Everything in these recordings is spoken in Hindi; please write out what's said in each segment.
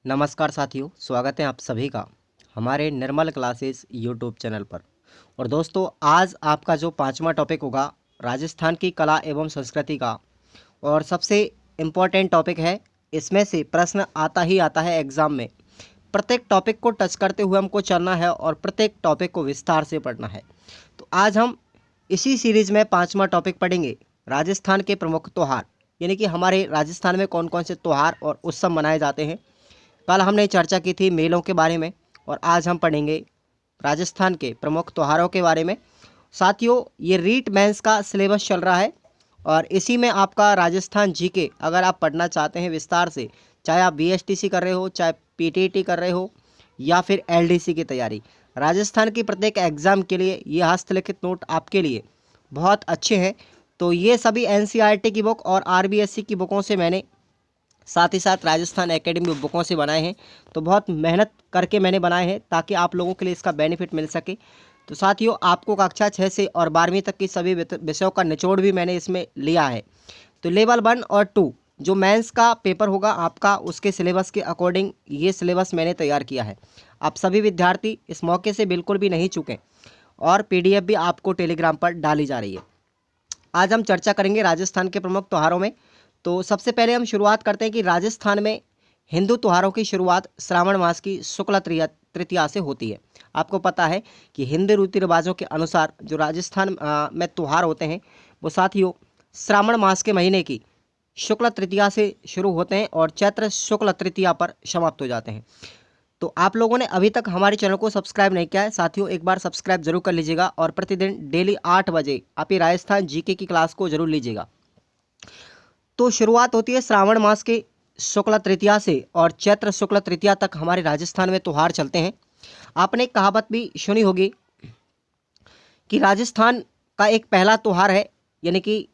नमस्कार साथियों, स्वागत है आप सभी का हमारे निर्मल क्लासेस यूट्यूब चैनल पर। और दोस्तों, आज आपका जो पांचवा टॉपिक होगा राजस्थान की कला एवं संस्कृति का, और सबसे इम्पोर्टेंट टॉपिक है। इसमें से प्रश्न आता ही आता है एग्ज़ाम में। प्रत्येक टॉपिक को टच करते हुए हमको चलना है और प्रत्येक टॉपिक को विस्तार से पढ़ना है। तो आज हम इसी सीरीज़ में पांचवा टॉपिक पढ़ेंगे, राजस्थान के प्रमुख त्यौहार, यानी कि हमारे राजस्थान में कौन कौन से त्यौहार और उत्सव मनाए जाते हैं। कल हमने चर्चा की थी मेलों के बारे में, और आज हम पढ़ेंगे राजस्थान के प्रमुख त्योहारों के बारे में। साथियों, ये रीट मेंस का सिलेबस चल रहा है और इसी में आपका राजस्थान जीके अगर आप पढ़ना चाहते हैं विस्तार से, चाहे आप बीएसटीसी कर रहे हो, चाहे पीटीटी कर रहे हो, या फिर एलडीसी की तैयारी, राजस्थान की प्रत्येक एग्ज़ाम के लिए ये हस्तलिखित नोट आपके लिए बहुत अच्छे हैं। तो ये सभी एनसीईआरटी की बुक और आरबीएससी की बुकों से मैंने, साथ ही साथ राजस्थान एकेडमी बुकों से बनाए हैं। तो बहुत मेहनत करके मैंने बनाए हैं ताकि आप लोगों के लिए इसका बेनिफिट मिल सके। तो साथियों, आपको कक्षा 6 से और 12वीं तक की सभी विषयों का निचोड़ भी मैंने इसमें लिया है। तो लेवल 1 और 2 जो मेंस का पेपर होगा आपका, उसके सिलेबस के अकॉर्डिंग ये सिलेबस मैंने तैयार किया है। आप सभी विद्यार्थी इस मौके से बिल्कुल भी नहीं चूकें, और पीडीएफ भी आपको टेलीग्राम पर डाली जा रही है। आज हम चर्चा करेंगे राजस्थान के प्रमुख त्योहारों में। तो सबसे पहले हम शुरुआत करते हैं कि राजस्थान में हिंदू त्योहारों की शुरुआत श्रावण मास की शुक्ल तृतीया से होती है। आपको पता है कि हिंदू रीति रिवाजों के अनुसार जो राजस्थान में त्यौहार होते हैं वो साथियों श्रावण मास के महीने की शुक्ल तृतीया से शुरू होते हैं और चैत्र शुक्ल तृतीया पर समाप्त हो जाते हैं। तो आप लोगों ने अभी तक हमारे चैनल को सब्सक्राइब नहीं किया है साथियों, एक बार सब्सक्राइब जरूर कर लीजिएगा और प्रतिदिन डेली 8 बजे आप ये राजस्थान जीके की क्लास को जरूर लीजिएगा। तो शुरुआत होती है श्रावण मास के शुक्ल तृतीया से और चैत्र शुक्ल तृतीया तक हमारे राजस्थान में त्यौहार चलते हैं। आपने एक कहावत भी सुनी होगी कि राजस्थान का एक पहला त्यौहार है, यानी कि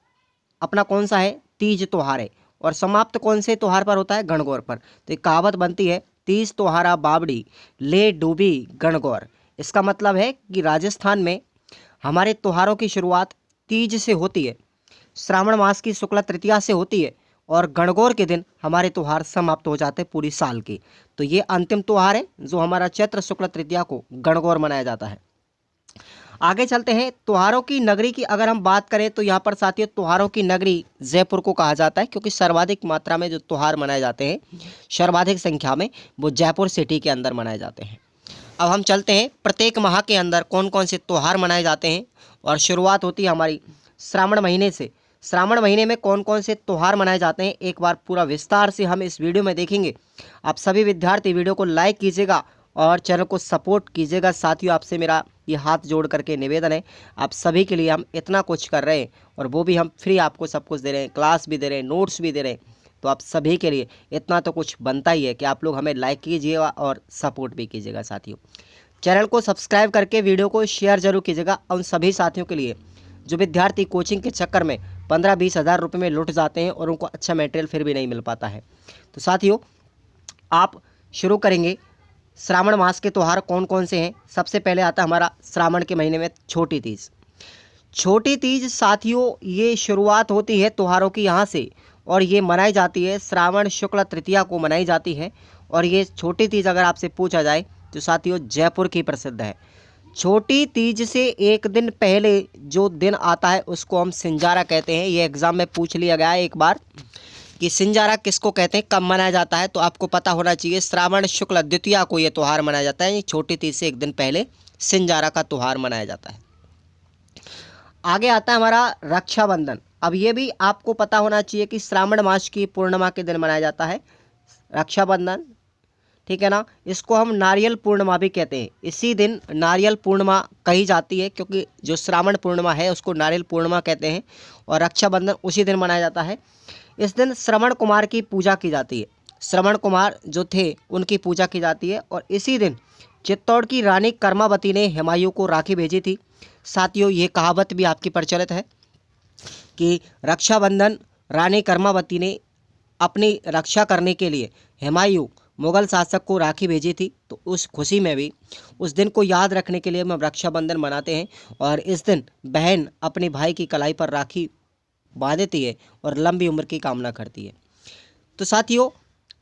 अपना कौन सा है, तीज त्यौहार है, और समाप्त कौन से त्यौहार पर होता है, गणगौर पर। तो एक कहावत बनती है, तीज त्योहारा बावड़ी ले डूबी गणगौर। इसका मतलब है कि राजस्थान में हमारे त्योहारों की शुरुआत तीज से होती है, श्रावण मास की शुक्ला तृतीया से होती है, और गणगौर के दिन हमारे त्यौहार समाप्त हो जाते हैं पूरी साल के। तो ये अंतिम त्यौहार है जो हमारा चैत्र शुक्ल तृतीया को गणगौर मनाया जाता है। आगे चलते हैं, त्योहारों की नगरी की अगर हम बात करें तो यहाँ पर साथियों त्योहारों की नगरी जयपुर को कहा जाता है, क्योंकि सर्वाधिक मात्रा में जो त्यौहार मनाए जाते हैं, सर्वाधिक संख्या में, वो जयपुर सिटी के अंदर मनाए जाते हैं। अब हम चलते हैं प्रत्येक माह के अंदर कौन कौन से त्यौहार मनाए जाते हैं, और शुरुआत होती है हमारी श्रावण महीने से। श्रावण महीने में कौन कौन से त्यौहार मनाए जाते हैं एक बार पूरा विस्तार से हम इस वीडियो में देखेंगे। आप सभी विद्यार्थी वीडियो को लाइक कीजिएगा और चैनल को सपोर्ट कीजिएगा। साथियों, आपसे मेरा ये हाथ जोड़ करके निवेदन है, आप सभी के लिए हम इतना कुछ कर रहे हैं, और वो भी हम फ्री आपको सब कुछ दे रहे हैं, क्लास भी दे रहे हैं, नोट्स भी दे रहे हैं। तो आप सभी के लिए इतना तो कुछ बनता ही है कि आप लोग हमें लाइक कीजिएगा और सपोर्ट भी कीजिएगा। साथियों, चैनल को सब्सक्राइब करके वीडियो को शेयर जरूर कीजिएगा उन सभी साथियों के लिए जो विद्यार्थी कोचिंग के चक्कर में 15-20 हज़ार रुपये में लुट जाते हैं और उनको अच्छा मटेरियल फिर भी नहीं मिल पाता है। तो साथियों, आप शुरू करेंगे श्रावण मास के त्यौहार कौन कौन से हैं। सबसे पहले आता है हमारा श्रावण के महीने में छोटी तीज। छोटी तीज साथियों, ये शुरुआत होती है त्योहारों की यहाँ से, और ये मनाई जाती है श्रावण शुक्ल तृतीया को मनाई जाती है। और ये छोटी तीज अगर आपसे पूछा जाए तो साथियों जयपुर की प्रसिद्ध है। छोटी तीज से एक दिन पहले जो दिन आता है उसको हम सिंजारा कहते हैं। ये एग्जाम में पूछ लिया गया है एक बार कि सिंजारा किसको कहते हैं, कब मनाया जाता है, तो आपको पता होना चाहिए श्रावण शुक्ल द्वितीया को ये त्यौहार मनाया जाता है। छोटी तीज से एक दिन पहले सिंजारा का त्यौहार मनाया जाता है। आगे आता है हमारा रक्षाबंधन। अब ये भी आपको पता होना चाहिए कि श्रावण मास की पूर्णिमा के दिन मनाया जाता है रक्षाबंधन, ठीक है ना। इसको हम नारियल पूर्णिमा भी कहते हैं। इसी दिन नारियल पूर्णिमा कही जाती है, क्योंकि जो श्रावण पूर्णिमा है उसको नारियल पूर्णिमा कहते हैं, और रक्षाबंधन उसी दिन मनाया जाता है। इस दिन श्रवण कुमार की पूजा की जाती है। श्रवण कुमार जो थे उनकी पूजा की जाती है, और इसी दिन चित्तौड़ की रानी कर्मावती ने हुमायूं को राखी भेजी थी। साथियों, ये कहावत भी आपकी प्रचलित है कि रक्षाबंधन रानी कर्मावती ने अपनी रक्षा करने के लिए हुमायूं मुगल शासक को राखी भेजी थी। तो उस खुशी में भी उस दिन को याद रखने के लिए हम रक्षाबंधन मनाते हैं, और इस दिन बहन अपने भाई की कलाई पर राखी बांध देती है और लंबी उम्र की कामना करती है। तो साथियों,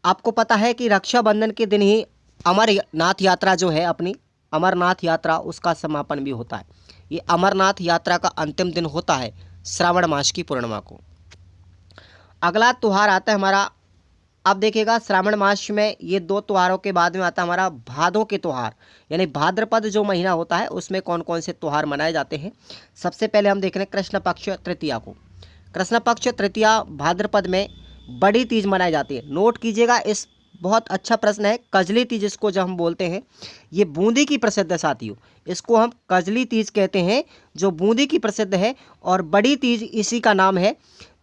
आपको पता है कि रक्षाबंधन के दिन ही अमरनाथ यात्रा जो है अपनी अमरनाथ यात्रा उसका समापन भी होता है। ये अमरनाथ यात्रा का अंतिम दिन होता है श्रावण मास की पूर्णिमा को। अगला त्यौहार आता है हमारा, अब देखिएगा श्रावण मास में ये दो त्योहारों के बाद में आता है हमारा भादों के त्यौहार, यानी भाद्रपद जो महीना होता है उसमें कौन कौन से त्यौहार मनाए जाते हैं। सबसे पहले हम देख रहे हैं कृष्ण पक्ष तृतीया को। कृष्ण पक्ष तृतीया भाद्रपद में बड़ी तीज मनाई जाती है। नोट कीजिएगा, इस बहुत अच्छा प्रश्न है। कजली तीज इसको जब हम बोलते हैं, ये बूंदी की प्रसिद्ध है साथियों, इसको हम कजली तीज कहते हैं जो बूंदी की प्रसिद्ध है, और बड़ी तीज इसी का नाम है।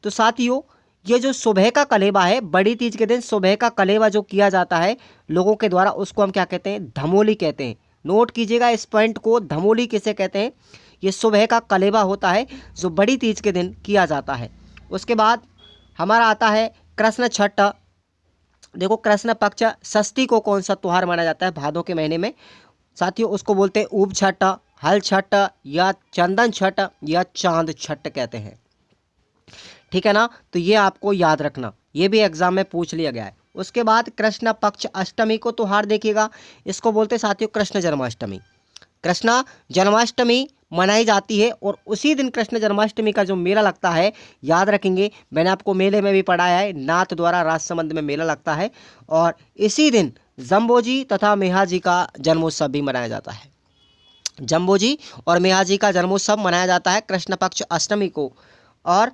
तो साथियों ये जो सुबह का कलेवा है, बड़ी तीज के दिन सुबह का कलेवा जो किया जाता है लोगों के द्वारा, उसको हम क्या कहते हैं, धमोली कहते हैं। नोट कीजिएगा इस पॉइंट को, धमोली किसे कहते हैं। ये सुबह का कलेवा होता है जो बड़ी तीज के दिन किया जाता है। उसके बाद हमारा आता है कृष्ण छठ। देखो कृष्ण पक्ष षष्ठी को कौन सा त्यौहार माना जाता है भादों के महीने में साथियों, उसको बोलते हैं ऊब छठ, हल छठ, या चंदन छठ, या चांद छठ कहते हैं। ठीक है ना, तो ये आपको याद रखना, ये भी एग्जाम में पूछ लिया गया है। उसके बाद कृष्ण पक्ष अष्टमी को त्यौहार देखिएगा, इसको बोलते हैं साथियों कृष्ण जन्माष्टमी। कृष्ण जन्माष्टमी मनाई जाती है, और उसी दिन कृष्ण जन्माष्टमी का जो मेला लगता है, याद रखेंगे मैंने आपको मेले में भी पढ़ाया है, नाथ द्वारा राजसमंद में मेला लगता है, और इसी दिन जम्बोजी तथा मेहाजी का जन्मोत्सव भी मनाया जाता है। जम्बोजी और मेहाजी का जन्मोत्सव मनाया जाता है कृष्ण पक्ष अष्टमी को। और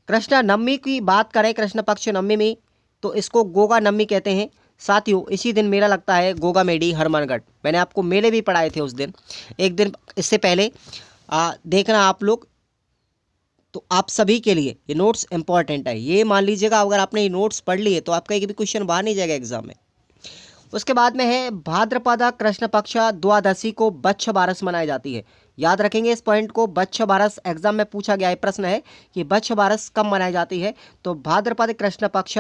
कृष्ण नवमी की बात करें, कृष्ण पक्ष नवमी में, तो इसको गोगा नवमी कहते हैं साथियों। इसी दिन मेला लगता है गोगा मेडी हनुमानगढ़, मैंने आपको मेले भी पढ़ाए थे उस दिन, एक दिन इससे पहले देखना आप लोग। तो आप सभी के लिए ये नोट्स इंपॉर्टेंट है, ये मान लीजिएगा अगर आपने ये नोट्स पढ़ लिए तो आपका एक भी क्वेश्चन बाहर नहीं जाएगा एग्जाम में। उसके बाद में है भाद्रपद कृष्ण पक्ष द्वादशी को बच्छ बारस मनाई जाती है। याद रखेंगे इस पॉइंट को, बच्छ बारस एग्जाम में पूछा गया है, प्रश्न है कि बच्छ बारस कब मनाई जाती है, तो भाद्रपद कृष्ण पक्ष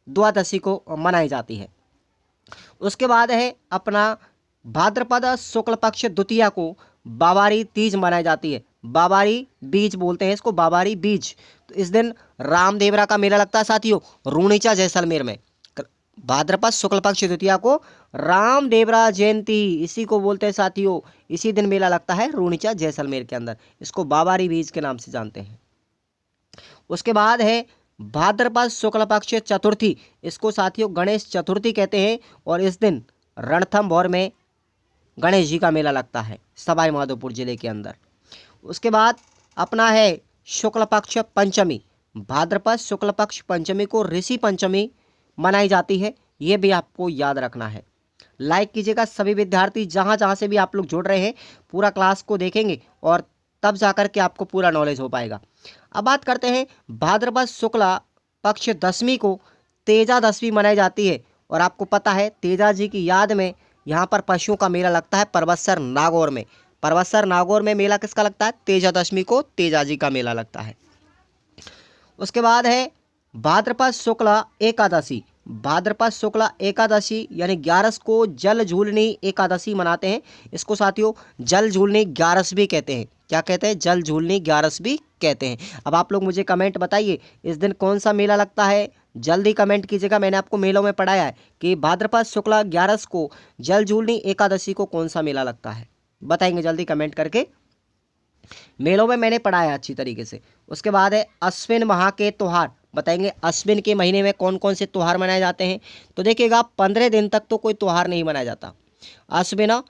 द्वादशी को मनाई जाती है। उसके बाद है अपना भाद्रपद शुक्ल पक्ष द्वितीया को बाबारी तीज मनाई जाती है। बाबारी बीज बोलते हैं इसको, बाबारी बीज। तो इस दिन रामदेवरा का मेला लगता है साथियों रूणीचा जैसलमेर में। भाद्रपद शुक्ल पक्ष द्वितीया को रामदेवरा जयंती इसी को बोलते हैं साथियों, इसी दिन मेला लगता है रूणीचा जैसलमेर के अंदर, इसको बाबारी बीज के नाम से जानते हैं। उसके बाद है भाद्रपद शुक्ल पक्ष चतुर्थी, इसको साथियों गणेश चतुर्थी कहते हैं, और इस दिन रणथंभौर में गणेश जी का मेला लगता है सवाई माधोपुर जिले के अंदर। उसके बाद अपना है शुक्ल पक्ष पंचमी, भाद्रपद शुक्ल पक्ष पंचमी को ऋषि पंचमी मनाई जाती है, ये भी आपको याद रखना है। लाइक कीजिएगा सभी विद्यार्थी, जहाँ जहाँ से भी आप लोग जुड़ रहे हैं पूरा क्लास को देखेंगे और तब जाकर के आपको पूरा नॉलेज हो पाएगा। अब बात करते हैं भाद्रपद शुक्ला पक्ष दशमी को तेजा दशमी मनाई जाती है, और आपको पता है तेजा जी की याद में यहाँ पर पशुओं का मेला लगता है परबतसर नागौर में। परबतसर नागौर में मेला किसका लगता है, तेजा दशमी को तेजा जी का मेला लगता है। उसके बाद है भाद्रपद शुक्ला एकादशी, भाद्रपद शुक्ला एकादशी यानी 11 को जल झूलनी एकादशी मनाते हैं, इसको साथियों जल झूलनी 11 भी कहते हैं। क्या कहते हैं, जल झूलनी 11 भी कहते हैं। अब आप लोग मुझे कमेंट बताइए इस दिन कौन सा मेला लगता है, जल्दी कमेंट कीजिएगा। मैंने आपको मेलों में पढ़ाया है कि भाद्रपद शुक्ला 11 को जल झूलनी एकादशी को कौन सा मेला लगता है, बताएंगे जल्दी कमेंट करके, मेलों में मैंने पढ़ाया है अच्छी तरीके से। उसके बाद है अश्विन माह के त्यौहार, बताएंगे अश्विन के महीने में कौन कौन से त्यौहार मनाए जाते हैं। तो देखिएगा 15 दिन तक तो कोई त्यौहार नहीं मनाया जाता। अश्विन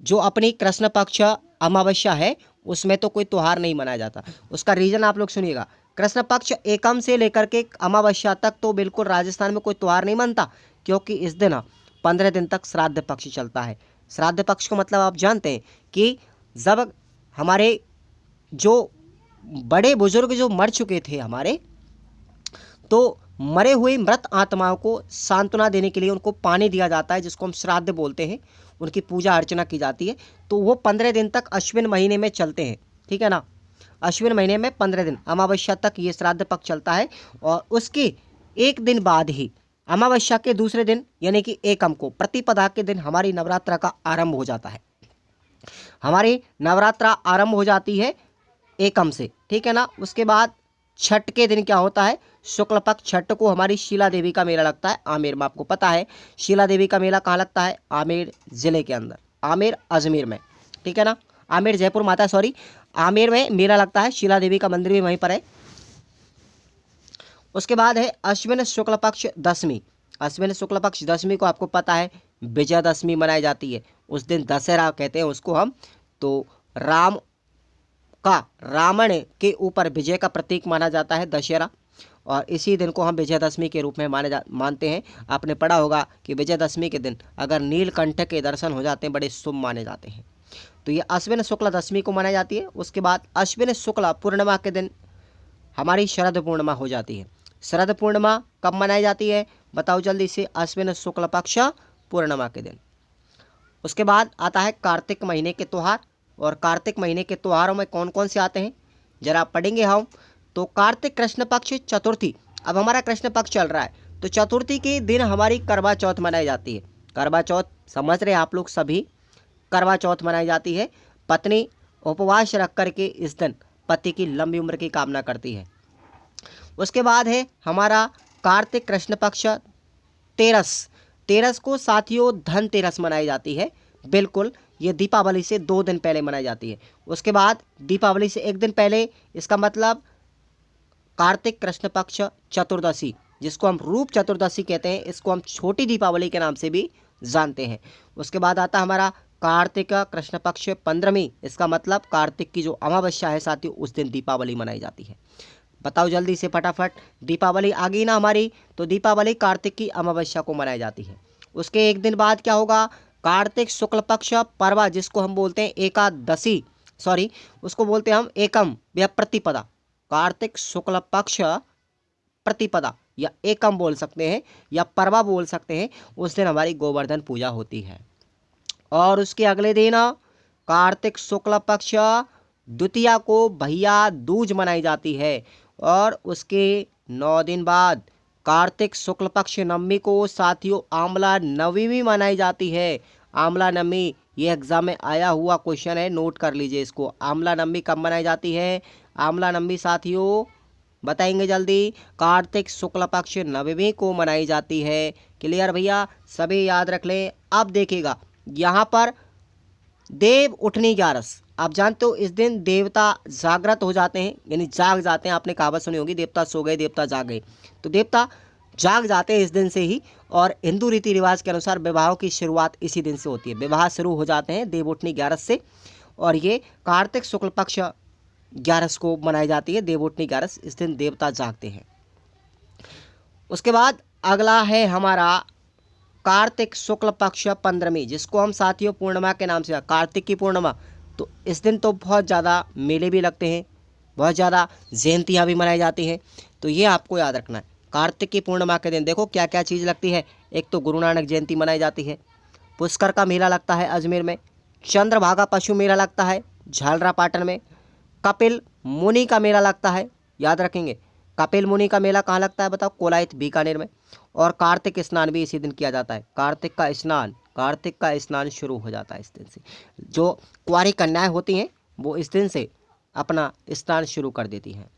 जो अपनी कृष्ण पक्ष अमावस्या है उसमें तो कोई त्यौहार नहीं मनाया जाता। उसका रीजन आप लोग सुनिएगा, कृष्ण पक्ष एकम से लेकर के अमावस्या तक तो बिल्कुल राजस्थान में कोई त्यौहार नहीं मनता, क्योंकि इस दिन 15 दिन तक श्राद्ध पक्ष चलता है। श्राद्ध पक्ष को मतलब आप जानते हैं कि जब हमारे जो बड़े बुजुर्ग जो मर चुके थे हमारे, तो मरे हुए मृत आत्माओं को सांत्वना देने के लिए उनको पानी दिया जाता है, जिसको हम श्राद्ध बोलते हैं, उनकी पूजा अर्चना की जाती है। तो वो 15 दिन तक अश्विन महीने में चलते हैं, ठीक है ना, अश्विन महीने में 15 दिन अमावस्या तक ये श्राद्ध पक्ष चलता है। और उसके एक दिन बाद ही अमावस्या के दूसरे दिन यानी कि एकम को प्रतिपदा के दिन हमारी नवरात्रा का आरंभ हो जाता है। हमारी नवरात्रा आरंभ हो जाती है एकम से, ठीक है ना। उसके बाद छठ के दिन क्या होता है, शुक्ल पक्ष छठ को हमारी शीला देवी का मेला लगता है आमेर में। आपको पता है शीला देवी का मेला कहाँ लगता है, आमेर जिले के अंदर, आमेर अजमेर में, ठीक है ना, आमेर जयपुर माता सॉरी, आमेर में मेला लगता है, शीला देवी का मंदिर भी वहीं पर है। उसके बाद है अश्विन शुक्ल पक्ष दशमी। अश्विन शुक्ल पक्ष दशमी को आपको पता है विजयादशमी मनाई जाती है, उस दिन दशहरा कहते हैं उसको हम। तो राम का रावण के ऊपर विजय का प्रतीक माना जाता है दशहरा, और इसी दिन को हम विजयदशमी के रूप में मानते हैं। आपने पढ़ा होगा कि विजयदशमी के दिन अगर नीलकंठ के दर्शन हो जाते हैं बड़े शुभ माने जाते हैं। तो ये अश्विन शुक्ल दशमी को मनाई जाती है। उसके बाद अश्विन शुक्ल पूर्णिमा के दिन हमारी शरद पूर्णिमा हो जाती है। शरद पूर्णिमा कब मनाई जाती है बताओ जल्दी से, अश्विन शुक्ल पक्ष पूर्णिमा के दिन। उसके बाद आता है कार्तिक महीने के त्यौहार, और कार्तिक महीने के त्योहारों में कौन कौन से आते हैं जरा पढ़ेंगे हम। तो कार्तिक कृष्ण पक्ष चतुर्थी, अब हमारा कृष्ण पक्ष चल रहा है, तो चतुर्थी के दिन हमारी करवा चौथ मनाई जाती है। करवा चौथ समझ रहे हैं आप लोग सभी, करवा चौथ मनाई जाती है। पत्नी उपवास रख करके इस दिन पति की लंबी उम्र की कामना करती है। उसके बाद है हमारा कार्तिक कृष्ण पक्ष तेरस। तेरस को साथियों धनतेरस मनाई जाती है, बिल्कुल ये दीपावली से 2 दिन पहले मनाई जाती है। उसके बाद दीपावली से 1 दिन पहले, इसका मतलब कार्तिक कृष्ण पक्ष चतुर्दशी, जिसको हम रूप चतुर्दशी कहते हैं, इसको हम छोटी दीपावली के नाम से भी जानते हैं। उसके बाद आता हमारा कार्तिक कृष्ण पक्ष 15वीं, इसका मतलब कार्तिक की जो अमावस्या है साथियों उस दिन दीपावली मनाई जाती है। बताओ जल्दी से फटाफट, दीपावली आ गई ना हमारी, तो दीपावली कार्तिक की अमावस्या को मनाई जाती है। उसके 1 दिन बाद क्या होगा, कार्तिक शुक्ल पक्ष परवा, जिसको हम बोलते हैं एकादशी, सॉरी उसको बोलते हैं हम एकम या प्रतिपदा। कार्तिक शुक्ल पक्ष प्रतिपदा या एकम बोल सकते हैं या परवा बोल सकते हैं, उस दिन हमारी गोवर्धन पूजा होती है। और उसके अगले दिन कार्तिक शुक्ल पक्ष द्वितीया को भैया दूज मनाई जाती है। और उसके 9 दिन बाद कार्तिक शुक्ल पक्ष नवमी को साथियों आंवला नवमी मनाई जाती है। आंवला नवमी ये एग्जाम में आया हुआ क्वेश्चन है, नोट कर लीजिए इसको। आंवला नवमी कब मनाई जाती है, आंवला नवमी साथियों बताएंगे जल्दी, कार्तिक शुक्ल पक्ष नवमी को मनाई जाती है। क्लियर भैया, सभी याद रख लें। अब देखिएगा यहाँ पर देव उठनी 11, आप जानते हो इस दिन देवता जागृत हो जाते हैं, यानी जाग जाते हैं। आपने कहावत सुनी होगी देवता सो गए देवता जाग गए, तो देवता जाग जाते हैं इस दिन से ही। और हिंदू रीति रिवाज के अनुसार विवाह की शुरुआत इसी दिन से होती है, विवाह शुरू हो जाते हैं देव उठनी 11 से। और ये कार्तिक शुक्ल पक्ष 11 को मनाई जाती है देव उठनी 11, इस दिन देवता जागते हैं। उसके बाद अगला है हमारा कार्तिक शुक्ल पक्ष 15वीं, जिसको हम साथियों पूर्णिमा के नाम से, कार्तिक की पूर्णिमा। तो इस दिन तो बहुत ज़्यादा मेले भी लगते हैं, बहुत ज़्यादा जयंतियाँ भी मनाई जाती हैं, तो ये आपको याद रखना है। कार्तिक की पूर्णिमा के दिन देखो क्या क्या चीज़ लगती है, एक तो गुरु नानक जयंती मनाई जाती है, पुष्कर का मेला लगता है अजमेर में, चंद्रभागा पशु मेला लगता है झालरापाटन में, कपिल मुनि का मेला लगता है, याद रखेंगे कपिल मुनि का मेला कहाँ लगता है बताओ, कोलायत बीकानेर में। और कार्तिक स्नान भी इसी दिन किया जाता है, कार्तिक का स्नान शुरू हो जाता है इस दिन से। जो कुंवारी कन्याएं होती हैं वो इस दिन से अपना स्नान शुरू कर देती हैं।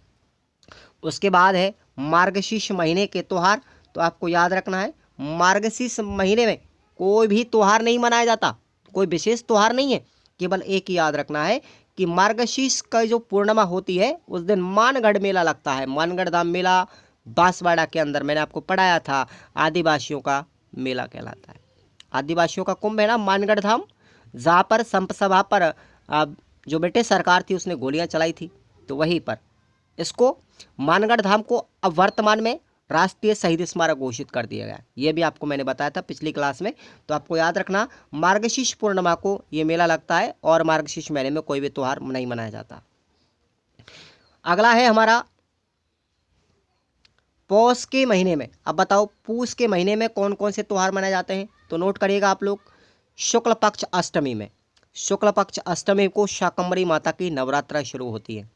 उसके बाद है मार्गशीर्ष महीने के त्यौहार, तो आपको याद रखना है मार्गशीर्ष महीने में कोई भी त्यौहार नहीं मनाया जाता, कोई विशेष त्यौहार नहीं है, केवल एक ही याद रखना है कि मार्गशीर्ष का जो पूर्णिमा होती है उस दिन मानगढ़ मेला लगता है। मानगढ़ धाम मेला बांसवाड़ा के अंदर, मैंने आपको पढ़ाया था, आदिवासियों का मेला कहलाता है। आदिवासियों का कुंभ है ना मानगढ़ धाम, जहाँ पर संप सभा पर जो ब्रिटिश सरकार थी उसने गोलियां चलाई थी, तो वहीं पर इसको मानगढ़ धाम को अब वर्तमान में राष्ट्रीय शहीद स्मारक घोषित कर दिया गया। ये भी आपको मैंने बताया था पिछली क्लास में, तो आपको याद रखना मार्गशीर्ष पूर्णिमा को ये मेला लगता है और मार्गशीर्ष महीने में कोई भी त्यौहार नहीं मनाया जाता। अगला है हमारा पौष के महीने में। अब बताओ पूष के महीने में कौन कौन से त्यौहार मनाए जाते हैं, तो नोट करिएगा आप लोग। शुक्ल पक्ष अष्टमी में, शुक्ल पक्ष अष्टमी को शाकंभरी माता की नवरात्रा शुरू होती है।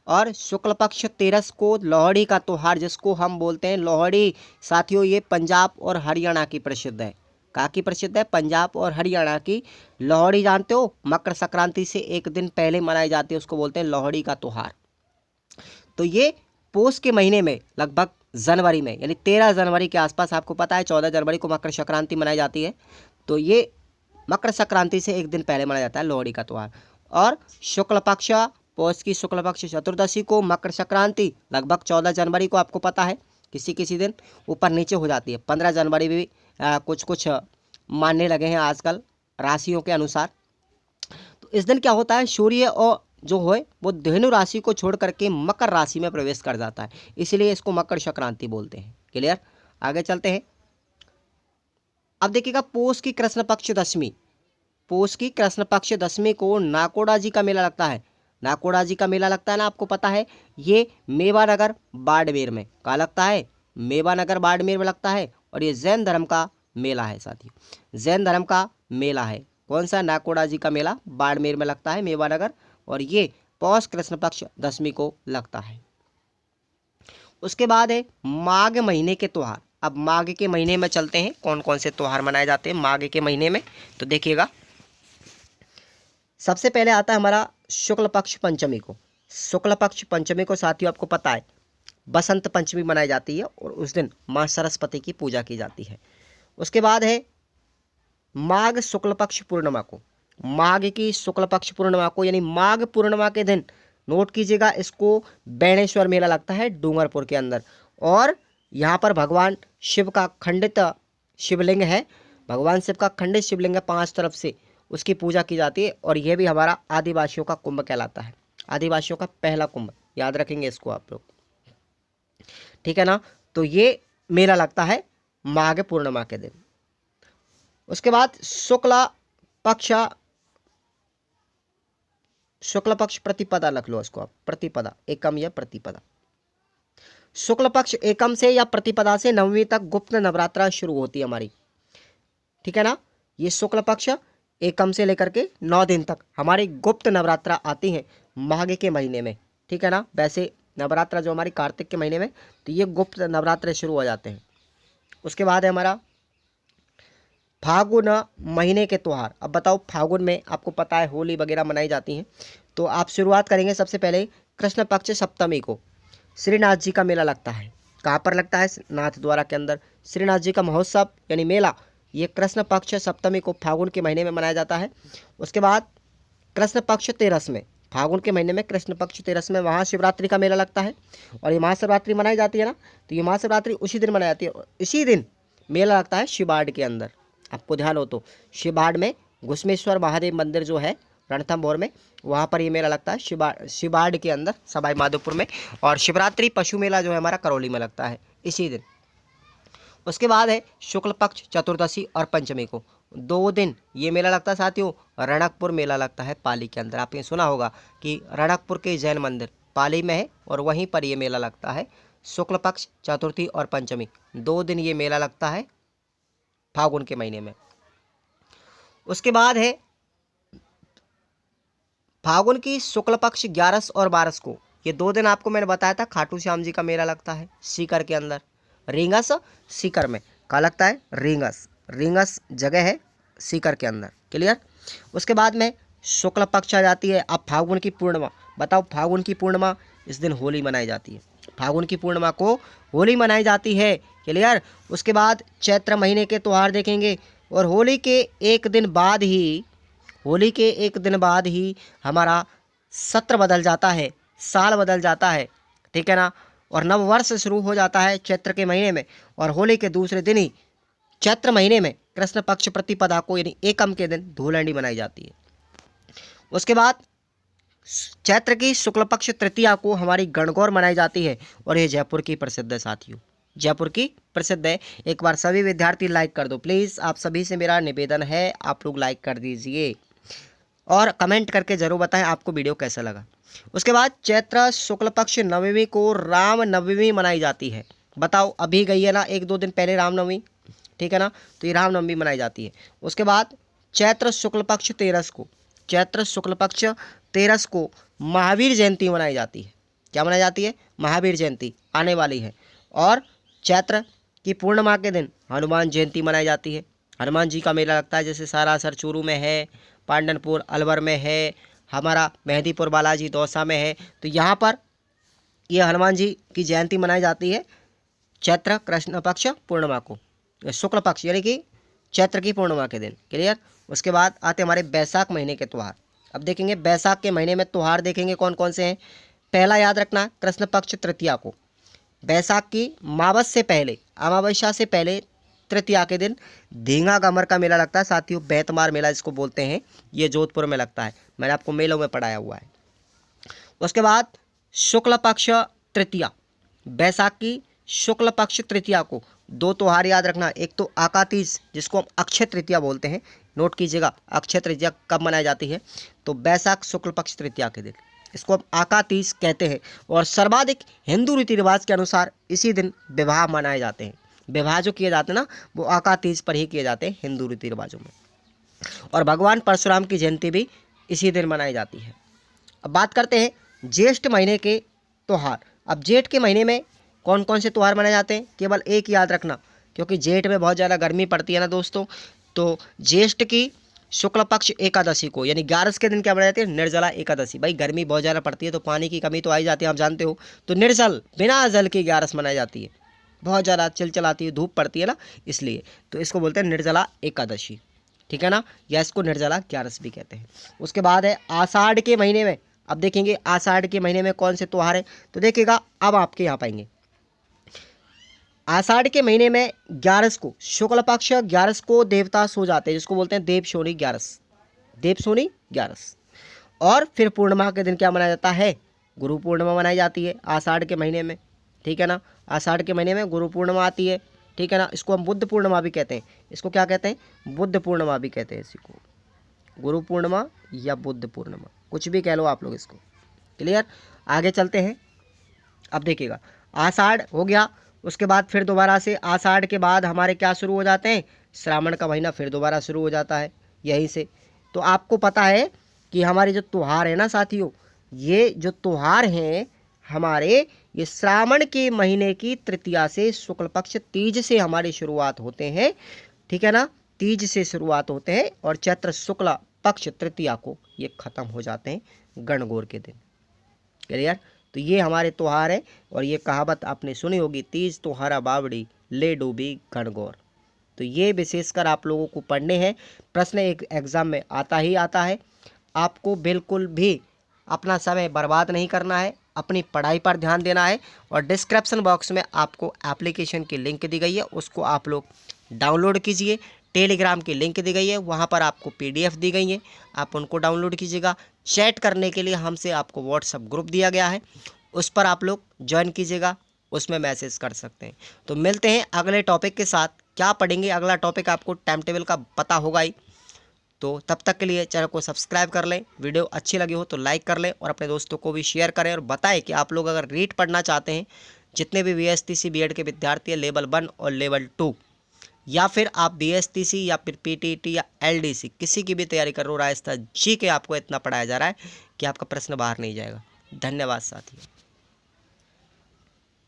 और शुक्ल पक्ष 13 को लोहड़ी का त्यौहार, जिसको हम बोलते हैं लोहड़ी, साथियों ये पंजाब और हरियाणा की प्रसिद्ध है। कहाँ की प्रसिद्ध है, पंजाब और हरियाणा की। लोहड़ी जानते हो मकर संक्रांति से 1 दिन पहले मनाई जाती है, उसको बोलते हैं लोहड़ी का त्यौहार। तो ये पोष के महीने में लगभग जनवरी में, यानी 13 जनवरी के आसपास, आपको पता है 14 जनवरी को मकर संक्रांति मनाई जाती है, तो ये मकर संक्रांति से एक दिन पहले मनाया जाता है लोहड़ी का त्यौहार। और शुक्ल पक्ष, पौष की शुक्ल पक्ष चतुर्दशी को मकर संक्रांति लगभग 14 जनवरी को, आपको पता है किसी किसी दिन ऊपर नीचे हो जाती है, 15 जनवरी भी कुछ कुछ मानने लगे हैं आजकल राशियों के अनुसार। तो इस दिन क्या होता है, सूर्य और जो है वो धेनु राशि को छोड़ करके मकर राशि में प्रवेश कर जाता है, इसलिए इसको मकर संक्रांति बोलते हैं। क्लियर, आगे चलते हैं। अब देखिएगा पोष की कृष्ण पक्ष दशमी, पोष की कृष्ण पक्ष दशमी को नाकोड़ा जी का मेला लगता है। नाकोड़ा जी का मेला लगता है ना, आपको पता है, ये मेवानगर बाड़मेर में कहाँ लगता है, मेवानगर बाड़मेर में लगता है। और ये जैन धर्म का मेला है साथियों, जैन धर्म का मेला है। कौन सा, नाकोड़ा जी का मेला बाड़मेर में लगता है, मेवानगर, और ये पौष कृष्ण पक्ष दशमी को लगता है। उसके बाद है माघ महीने के त्यौहार। अब माघ के महीने में चलते हैं, कौन कौन से त्यौहार मनाए जाते हैं माघ के महीने में। तो देखिएगा, सबसे पहले आता है हमारा शुक्ल पक्ष पंचमी को। शुक्ल पक्ष पंचमी को साथियों आपको पता है बसंत पंचमी मनाई जाती है, और उस दिन माँ सरस्वती की पूजा की जाती है। उसके बाद है माघ शुक्ल पक्ष पूर्णिमा को। माघ की शुक्ल पक्ष पूर्णिमा को, यानी माघ पूर्णिमा के दिन, नोट कीजिएगा, इसको बेणेश्वर मेला लगता है डूंगरपुर के अंदर। और यहाँ पर भगवान शिव का खंडित शिवलिंग है, भगवान शिव का खंडित शिवलिंग है 5 तरफ से, उसकी पूजा की जाती है। और यह भी हमारा आदिवासियों का कुंभ कहलाता है, आदिवासियों का पहला कुंभ, याद रखेंगे इसको आप लोग, ठीक है ना। तो ये मेला लगता है माघ पूर्णिमा के दिन। उसके बाद शुक्ल पक्ष प्रतिपदा रख लो इसको आप, प्रतिपदा एकम या प्रतिपदा। शुक्ल पक्ष एकम से या प्रतिपदा से नवमी तक गुप्त नवरात्रा शुरू होती है हमारी, ठीक है ना। ये शुक्ल पक्ष एकम से लेकर के 9 दिन तक हमारी गुप्त नवरात्रा आती है माघ के महीने में, ठीक है ना। वैसे नवरात्रा जो हमारी कार्तिक के महीने में, तो ये गुप्त नवरात्रे शुरू हो जाते हैं। उसके बाद है हमारा फागुन महीने के त्यौहार। अब बताओ, फागुन में आपको पता है होली वगैरह मनाई जाती हैं, तो आप शुरुआत करेंगे सबसे पहले कृष्ण पक्ष सप्तमी को। श्रीनाथ जी का मेला लगता है, कहाँ पर लगता है, नाथ द्वारा के अंदर। श्रीनाथ जी का महोत्सव यानी मेला, ये कृष्ण पक्ष सप्तमी को फागुन के महीने में मनाया जाता है। उसके बाद कृष्ण पक्ष 13 में, फागुन के महीने में कृष्ण पक्ष 13 में महाशिवरात्रि का मेला लगता है। और ये महाशिवरात्रि मनाई जाती है ना, तो ये महाशिवरात्रि उसी दिन मनाई जाती है। इसी दिन मेला लगता है शिबाड़ के अंदर, आपको ध्यान हो तो, शिबाड़ में घुसमेश्वर महादेव मंदिर जो है रणथंभौर में, वहाँ पर ये मेला लगता है शिबाड़ के अंदर, सवाई माधोपुर में। और शिवरात्रि पशु मेला जो है हमारा करौली में लगता है इसी दिन। उसके बाद है शुक्ल पक्ष चतुर्दशी और पंचमी को, 2 दिन ये मेला लगता है साथियों। रणकपुर मेला लगता है पाली के अंदर, आपने सुना होगा कि रणकपुर के जैन मंदिर पाली में है, और वहीं पर ये मेला लगता है। शुक्ल पक्ष चतुर्थी और पंचमी 2 दिन ये मेला लगता है फागुन के महीने में। उसके बाद है फागुन की शुक्ल पक्ष 11 और 12 को, ये 2 दिन आपको मैंने बताया था खाटू श्याम जी का मेला लगता है सीकर के अंदर, रींगस सीकर में। कहाँ लगता है, रींगस जगह है सीकर के अंदर। क्लियर। उसके बाद में शुक्ल पक्ष आ जाती है। अब फागुन की पूर्णिमा, बताओ, फागुन की पूर्णिमा, इस दिन होली मनाई जाती है, फागुन की पूर्णिमा को होली मनाई जाती है। क्लियर। उसके बाद चैत्र महीने के त्यौहार देखेंगे, और होली के एक दिन बाद ही हमारा सत्र बदल जाता है, साल बदल जाता है, ठीक है ना। और नववर्ष शुरू हो जाता है चैत्र के महीने में, और होली के दूसरे दिन ही चैत्र महीने में कृष्ण पक्ष प्रतिपदा को, यानी एकम के दिन धूलंडी मनाई जाती है। उसके बाद चैत्र की शुक्ल पक्ष तृतीया को हमारी गणगौर मनाई जाती है, और ये जयपुर की प्रसिद्ध है साथियों, जयपुर की प्रसिद्ध है। एक बार सभी विद्यार्थी लाइक कर दो प्लीज़, आप सभी से मेरा निवेदन है, आप लोग लाइक कर दीजिए और कमेंट करके जरूर बताएं आपको वीडियो कैसा लगा। उसके बाद चैत्र शुक्ल पक्ष नवमी को राम नवमी मनाई जाती है। बताओ, अभी गई है ना 1-2 दिन पहले रामनवमी, ठीक है ना, तो ये रामनवमी मनाई जाती है। उसके बाद चैत्र शुक्ल पक्ष 13 को महावीर जयंती मनाई जाती है। क्या मनाई जाती है, महावीर जयंती आने वाली है। और चैत्र की पूर्णिमा के दिन हनुमान जयंती मनाई जाती है, हनुमान जी का मेला लगता है। जैसे सारासर चूरू में है, पांडनपुर अलवर में है, हमारा मेहंदीपुर बालाजी दौसा में है, तो यहाँ पर ये हनुमान जी की जयंती मनाई जाती है चैत्र कृष्ण पक्ष पूर्णिमा को, शुक्ल पक्ष यानी कि चैत्र की पूर्णिमा के दिन। क्लियर। उसके बाद आते हमारे बैसाख महीने के त्यौहार। अब देखेंगे बैसाख के महीने में त्यौहार देखेंगे कौन कौन से हैं। पहला याद रखना कृष्ण पक्ष तृतीया को, बैसाख की मावस से पहले, अमावस्या से पहले तृतीया के दिन धींगा गमर का मेला लगता है साथियों, बैतमार मेला इसको बोलते हैं। ये जोधपुर में लगता है, मैंने आपको मेलों में पढ़ाया हुआ है। उसके बाद शुक्ल पक्ष तृतीया, बैसाख की शुक्ल पक्ष तृतीया को दो त्योहार याद रखना। एक तो आका तीज जिसको हम अक्षय तृतीया बोलते हैं, नोट कीजिएगा अक्षय तृतीया कब मनाई जाती है, तो बैसाख शुक्ल पक्ष तृतीया के दिन, इसको हम आका तीज कहते हैं। और सर्वाधिक हिंदू रीति रिवाज के अनुसार इसी दिन विवाह मनाए जाते हैं। विवाह जो किए जाते हैं ना वो आका तीज पर ही किए जाते हैं हिंदू रीति रिवाजों में। और भगवान परशुराम की जयंती भी इसी दिन मनाई जाती है। अब बात करते हैं ज्येष्ठ महीने के त्यौहार। अब जेठ के महीने में कौन कौन से त्यौहार मनाए जाते हैं, केवल एक याद रखना, क्योंकि जेठ में बहुत ज़्यादा गर्मी पड़ती है ना दोस्तों। तो ज्येष्ठ की शुक्ल पक्ष एकादशी को यानी 11 के दिन क्या मनाई जाती है, निर्जला एकादशी। भाई गर्मी बहुत ज़्यादा पड़ती है तो पानी की कमी तो आई जाती है, आप जानते हो, तो निर्जल बिना जल की 11 मनाई जाती है। बहुत ज़्यादा चिलचिलाती है, धूप पड़ती है ना, इसलिए तो इसको बोलते हैं निर्जला एकादशी, ठीक है ना, या इसको निर्जला 11 भी कहते हैं। उसके बाद है आषाढ़ के महीने में। अब देखेंगे आषाढ़ के महीने में कौन से त्यौहार है, तो देखिएगा अब आपके यहाँ पाएंगे आषाढ़ के महीने में 11 को शुक्ल पक्ष 11 को देवता सो जाते हैं जिसको बोलते हैं देवशोनी 11, देवशोनी 11। और फिर पूर्णिमा के दिन क्या मनाया जाता है, गुरु पूर्णिमा मनाई जाती है आषाढ़ के महीने में, ठीक है ना। आषाढ़ के महीने में गुरु पूर्णिमा आती है, ठीक है ना। इसको हम बुद्ध पूर्णिमा भी कहते हैं, इसको क्या कहते हैं, बुद्ध पूर्णिमा भी कहते हैं इसी को, गुरु पूर्णिमा या बुद्ध पूर्णिमा कुछ भी कह लो आप लोग इसको। क्लियर। आगे चलते हैं। अब देखिएगा आषाढ़ हो गया, उसके बाद फिर दोबारा से आषाढ़ के बाद हमारे क्या शुरू हो जाते हैं, श्रावण का महीना फिर दोबारा शुरू हो जाता है यहीं से। तो आपको पता है कि हमारे जो त्यौहार है ना साथियों, ये जो त्यौहार हैं हमारे, ये श्रावण के महीने की तृतीया से शुक्ल पक्ष तीज से हमारी शुरुआत होते हैं, ठीक है ना, तीज से शुरुआत होते हैं और चैत्र शुक्ल पक्ष तृतीया को ये खत्म हो जाते हैं गणगौर के दिन। क्लियर। तो ये हमारे त्यौहार है और ये कहावत आपने सुनी होगी, तीज त्योहारा बावड़ी ले डूबी गणगौर। तो ये विशेषकर आप लोगों को पढ़ने हैं, प्रश्न एक एग्जाम में आता ही आता है। आपको बिल्कुल भी अपना समय बर्बाद नहीं करना है, अपनी पढ़ाई पर ध्यान देना है। और डिस्क्रिप्शन बॉक्स में आपको एप्लीकेशन की लिंक दी गई है, उसको आप लोग डाउनलोड कीजिए। टेलीग्राम की लिंक दी गई है, वहाँ पर आपको PDF दी गई है, आप उनको डाउनलोड कीजिएगा। चैट करने के लिए हमसे आपको व्हाट्सएप ग्रुप दिया गया है, उस पर आप लोग ज्वाइन कीजिएगा, उसमें मैसेज कर सकते हैं। तो मिलते हैं अगले टॉपिक के साथ। क्या पढ़ेंगे अगला टॉपिक आपको टाइम टेबल का पता होगा ही, तो तब तक के लिए चैनल को सब्सक्राइब कर लें, वीडियो अच्छी लगी हो तो लाइक कर लें और अपने दोस्तों को भी शेयर करें। और बताएं कि आप लोग अगर रीट पढ़ना चाहते हैं, जितने भी VSTC BEd के विद्यार्थी हैं लेवल 1 और लेवल 2, या फिर आप BSTC या फिर PTT या LDC किसी की भी तैयारी कर रहे हो, राजस्थान जी के आपको इतना पढ़ाया जा रहा है कि आपका प्रश्न बाहर नहीं जाएगा। धन्यवाद साथियों।